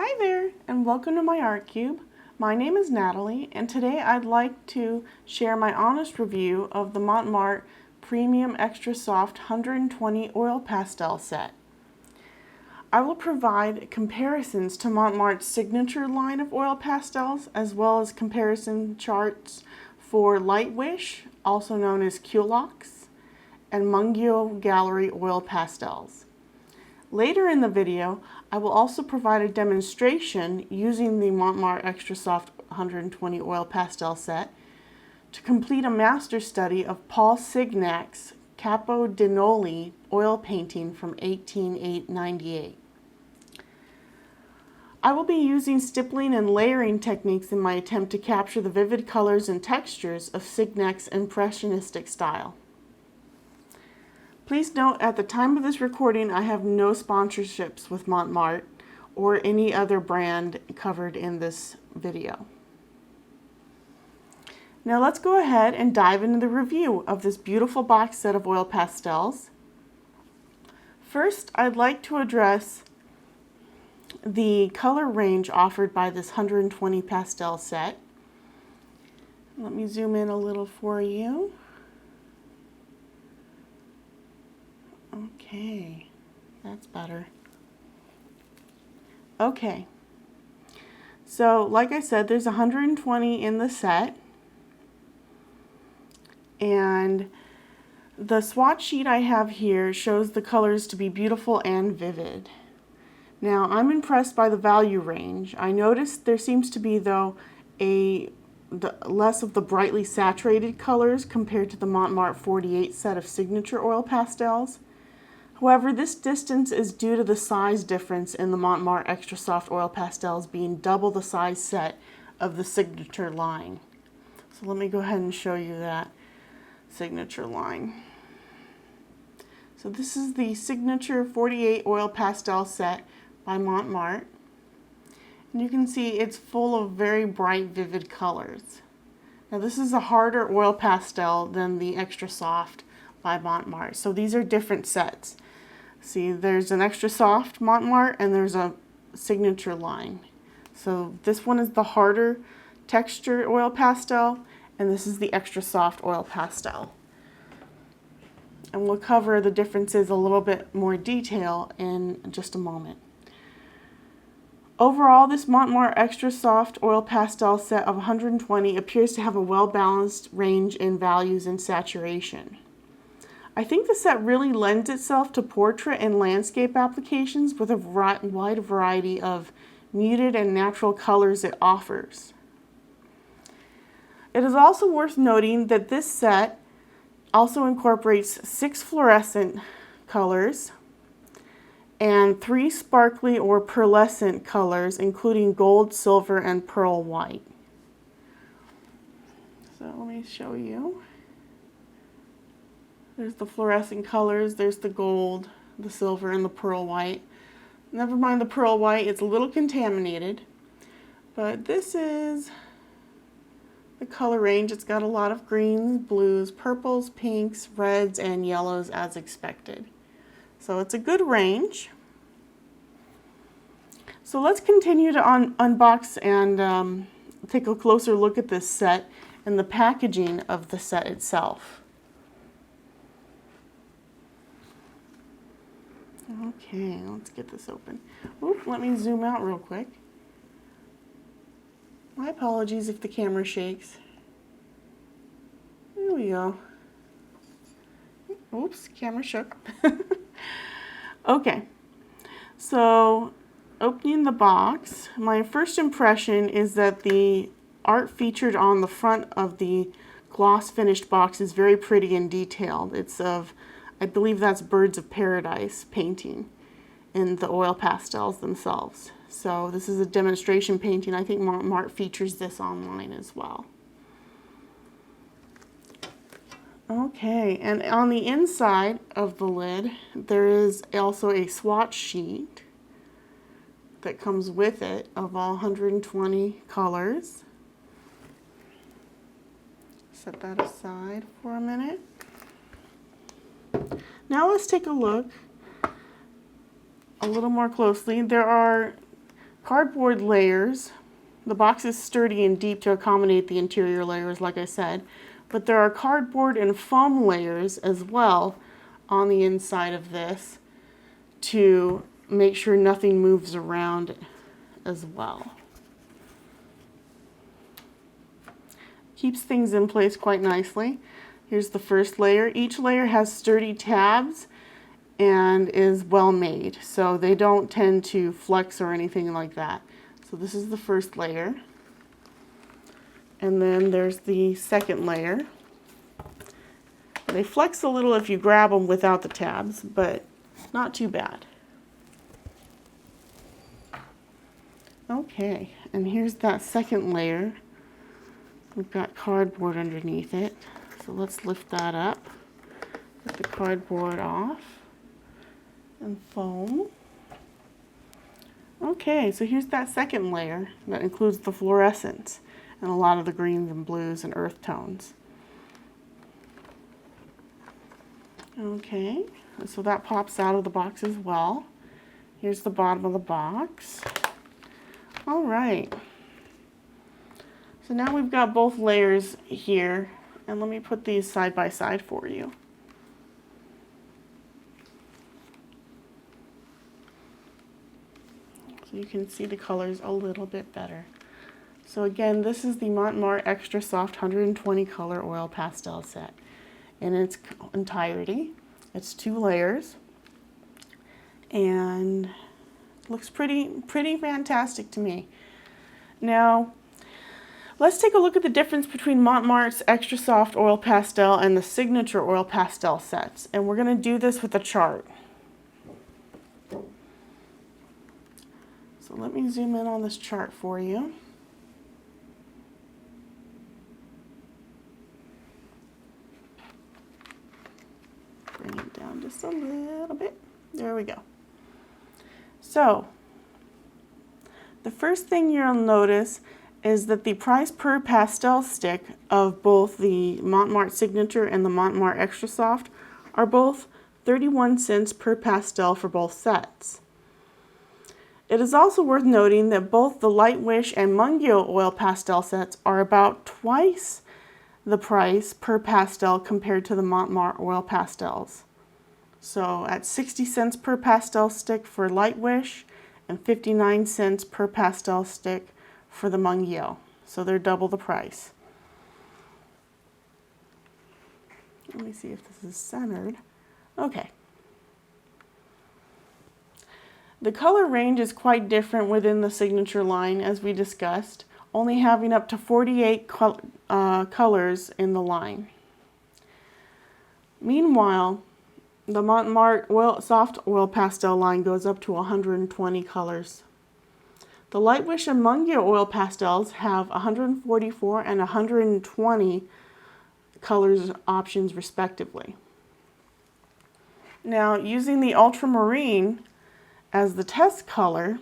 Hi there, and welcome to MyArtCube. My name is Natalie, and today I'd like to share my honest review of the Mont Marte Premium Extra Soft 120 Oil Pastel set. I will provide comparisons to Mont Marte's signature line of oil pastels, as well as comparison charts for Light Wish, also known as Culox, and Mungyo Gallery oil pastels. Later in the video, I will also provide a demonstration using the Mont Marte Extra Soft 120 Oil Pastel set to complete a master study of Paul Signac's Capo de Noli oil painting from 1898. I will be using stippling and layering techniques in my attempt to capture the vivid colors and textures of Signac's impressionistic style. Please note, at the time of this recording, I have no sponsorships with Mont Marte or any other brand covered in this video. Now let's go ahead and dive into the review of this beautiful box set of oil pastels. First, I'd like to address the color range offered by this 120 pastel set. Let me zoom in a little for you. Okay, that's better. Okay, so like I said, there's 120 in the set, and the swatch sheet I have here shows the colors to be beautiful and vivid. Now, I'm impressed by the value range. I noticed there seems to be, though, less of the brightly saturated colors compared to the Mont Marte 48 set of signature oil pastels. However, this distance is due to the size difference in the Mont Marte Extra Soft Oil Pastels being double the size set of the signature line. So let me go ahead and show you that signature line. So this is the signature 48 oil pastel set by Mont Marte. And you can see it's full of very bright, vivid colors. Now this is a harder oil pastel than the Extra Soft by Mont Marte. So these are different sets. See, there's an Extra Soft Mont Marte and there's a signature line. So this one is the harder texture oil pastel, and this is the Extra Soft oil pastel. And we'll cover the differences a little bit more detail in just a moment. Overall, this Mont Marte Extra Soft Oil Pastel set of 120 appears to have a well-balanced range in values and saturation. I think the set really lends itself to portrait and landscape applications with a wide variety of muted and natural colors it offers. It is also worth noting that this set also incorporates 6 fluorescent colors and 3 sparkly or pearlescent colors, including gold, silver, and pearl white. So let me show you. There's the fluorescent colors, there's the gold, the silver, and the pearl white. Never mind the pearl white, it's a little contaminated. But this is the color range. It's got a lot of greens, blues, purples, pinks, reds, and yellows as expected. So it's a good range. So let's continue to unbox and take a closer look at this set and the packaging of the set itself. Okay, let's get this open. Oops, let me zoom out real quick. My apologies if the camera shakes. There we go. Oops, camera shook. Okay, so opening the box, my first impression is that the art featured on the front of the gloss finished box is very pretty and detailed. It's of, I believe that's Birds of Paradise painting in the oil pastels themselves. So this is a demonstration painting. I think Mont Marte features this online as well. Okay, and on the inside of the lid, there is also a swatch sheet that comes with it of all 120 colors. Set that aside for a minute. Now let's take a look a little more closely. There are cardboard layers. The box is sturdy and deep to accommodate the interior layers, like I said, but there are cardboard and foam layers as well on the inside of this to make sure nothing moves around as well. Keeps things in place quite nicely. Here's the first layer. Each layer has sturdy tabs and is well made, so they don't tend to flex or anything like that. So this is the first layer. And then there's the second layer. They flex a little if you grab them without the tabs, but not too bad. Okay, and here's that second layer. We've got cardboard underneath it. So let's lift that up. Get the cardboard off and foam. Okay, so here's that second layer that includes the fluorescence and a lot of the greens and blues and earth tones. Okay, so that pops out of the box as well. Here's the bottom of the box. All right. So now we've got both layers here, and let me put these side by side for you. So you can see the colors a little bit better. So again, this is the Mont Marte Extra Soft 120 color oil pastel set in its entirety. It's 2 layers and looks pretty fantastic to me. Now, let's take a look at the difference between Mont Marte's Extra Soft Oil Pastel and the Signature Oil Pastel sets. And we're going to do this with a chart. So let me zoom in on this chart for you. Bring it down just a little bit. There we go. So, the first thing you'll notice is that the price per pastel stick of both the Mont Marte Signature and the Mont Marte Extra Soft are both 31 cents per pastel for both sets. It is also worth noting that both the Light Wish and Mungyo oil pastel sets are about twice the price per pastel compared to the Mont Marte oil pastels. So at 60 cents per pastel stick for Light Wish and 59 cents per pastel stick for the Mungyo. So they're double the price. Let me see if this is centered. Okay. The color range is quite different within the Signature line, as we discussed, only having up to 48 colors in the line. Meanwhile, the Mont Marte soft oil pastel line goes up to 120 colors. The Light Wish and Mungyo oil pastels have 144 and 120 colors options respectively. Now, using the ultramarine as the test color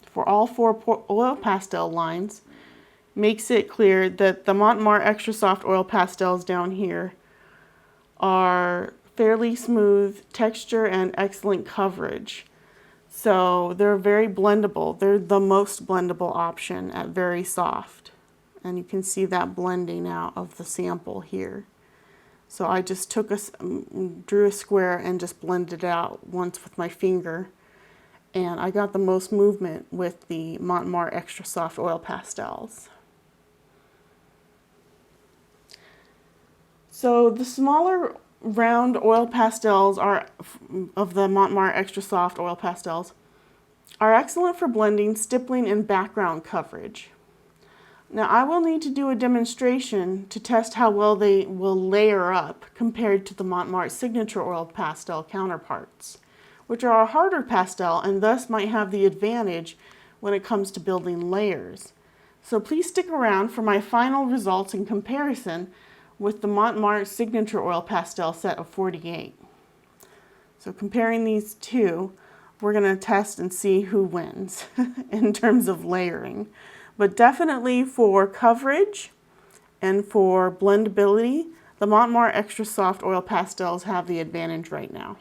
for all 4 oil pastel lines makes it clear that the Mont Marte Extra Soft oil pastels down here are fairly smooth texture and excellent coverage. So they're very blendable. They're the most blendable option at very soft. And you can see that blending out of the sample here. So I just drew a square and just blended it out once with my finger. And I got the most movement with the Mont Marte Extra Soft oil pastels. So the smaller round oil pastels of the Mont Marte Extra Soft oil pastels are excellent for blending, stippling, and background coverage. Now I will need to do a demonstration to test how well they will layer up compared to the Mont Marte Signature oil pastel counterparts, which are a harder pastel and thus might have the advantage when it comes to building layers. So please stick around for my final results in comparison with the Mont Marte Signature oil pastel set of 48. So comparing these two, we're going to test and see who wins in terms of layering. But definitely for coverage and for blendability, the Mont Marte Extra Soft oil pastels have the advantage right now.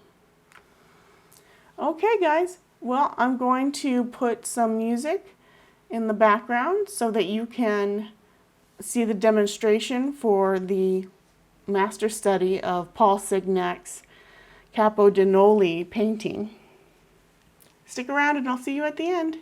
Okay guys, Well, I'm going to put some music in the background so that you can see the demonstration for the master study of Paul Signac's Capo de Noli painting. Stick around and I'll see you at the end.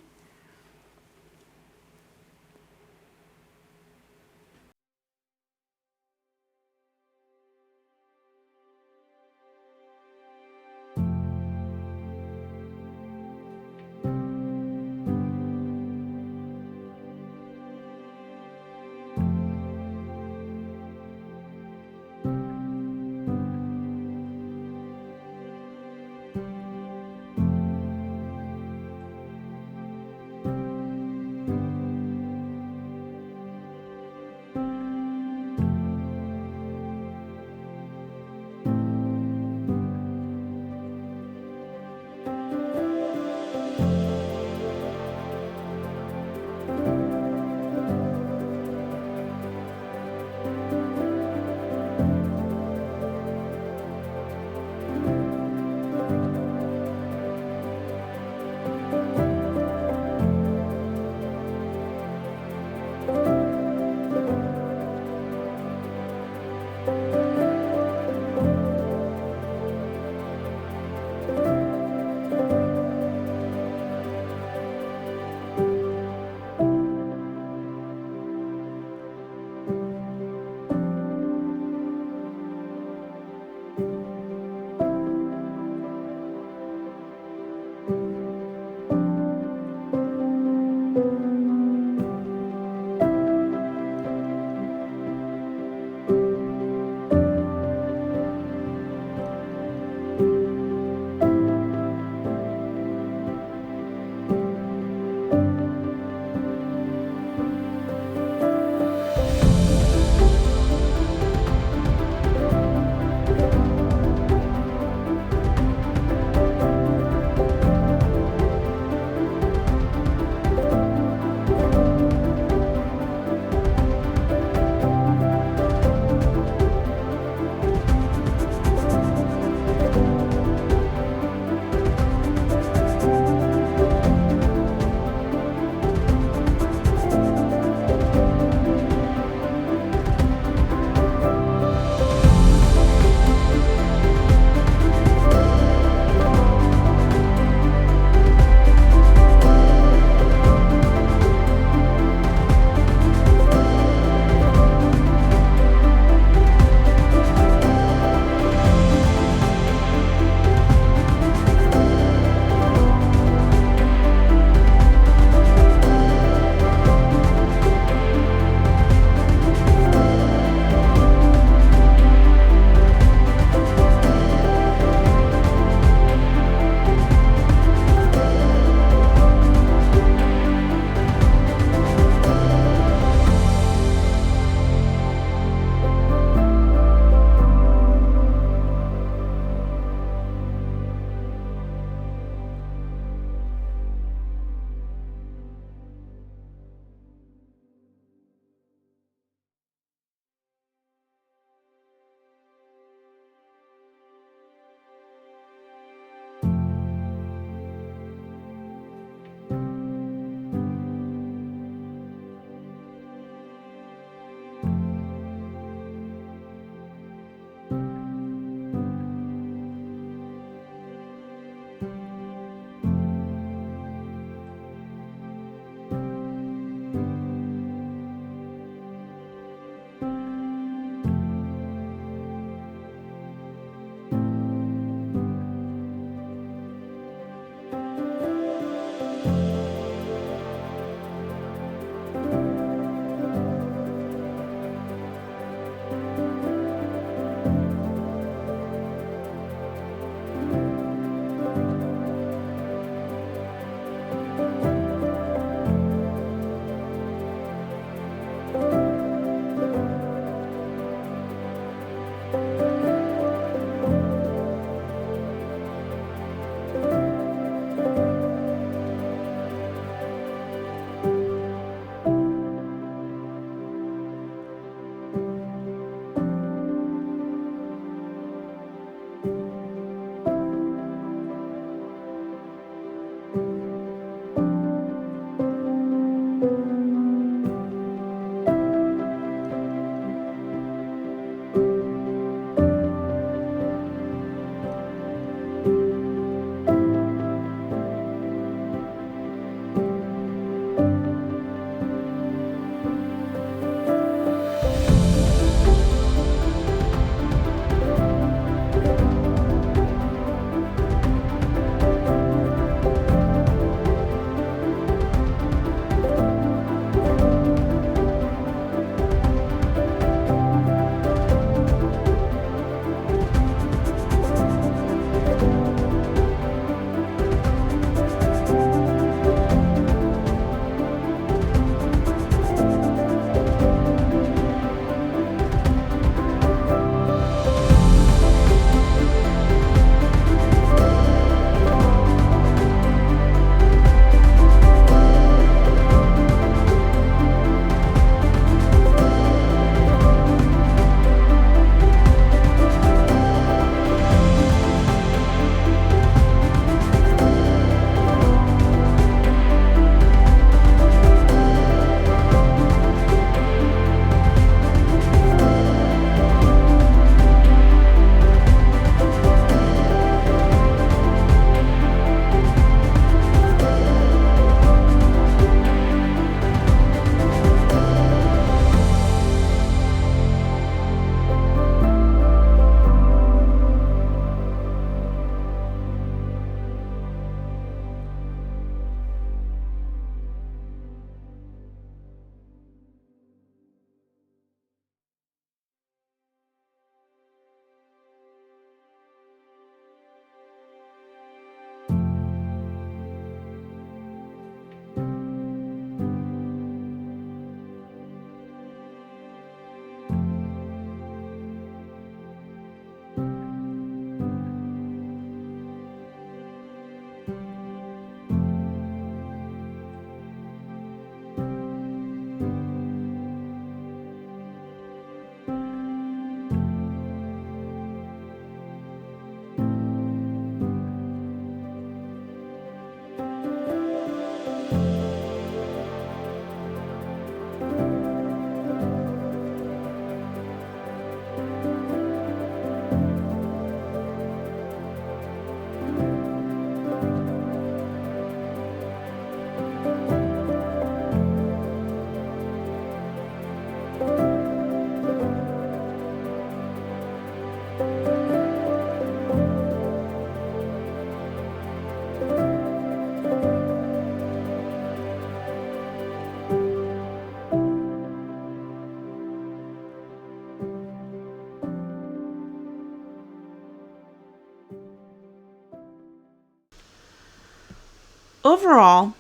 Overall,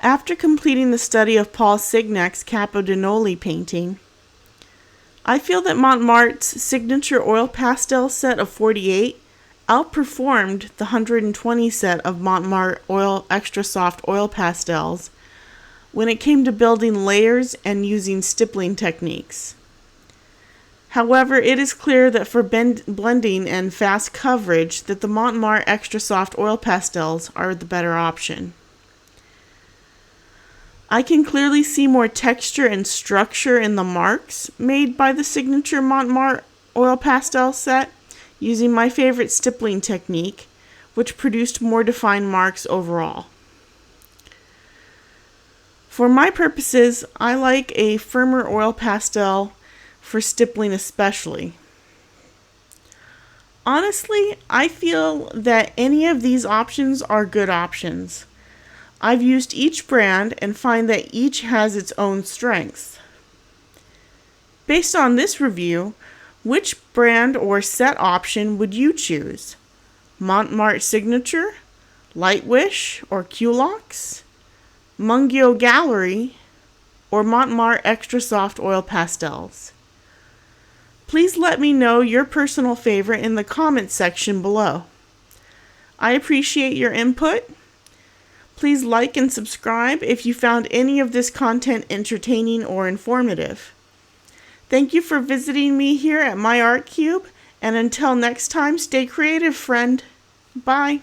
after completing the study of Paul Signac's Capo de Noli painting, I feel that Mont Marte's signature oil pastel set of 48 outperformed the 120 set of Mont Marte extra soft oil pastels when it came to building layers and using stippling techniques. However, it is clear that for blending and fast coverage that the Mont Marte extra soft oil pastels are the better option. I can clearly see more texture and structure in the marks made by the signature Mont Marte oil pastel set using my favorite stippling technique, which produced more defined marks overall. For my purposes, I like a firmer oil pastel for stippling especially. Honestly, I feel that any of these options are good options. I've used each brand and find that each has its own strengths. Based on this review, which brand or set option would you choose? Mont Marte Signature, Lightwish or Culox, Mungio Gallery, or Mont Marte Extra Soft Oil Pastels? Please let me know your personal favorite in the comments section below. I appreciate your input. Please like and subscribe if you found any of this content entertaining or informative. Thank you for visiting me here at MyArtCube, and until next time, stay creative, friend. Bye.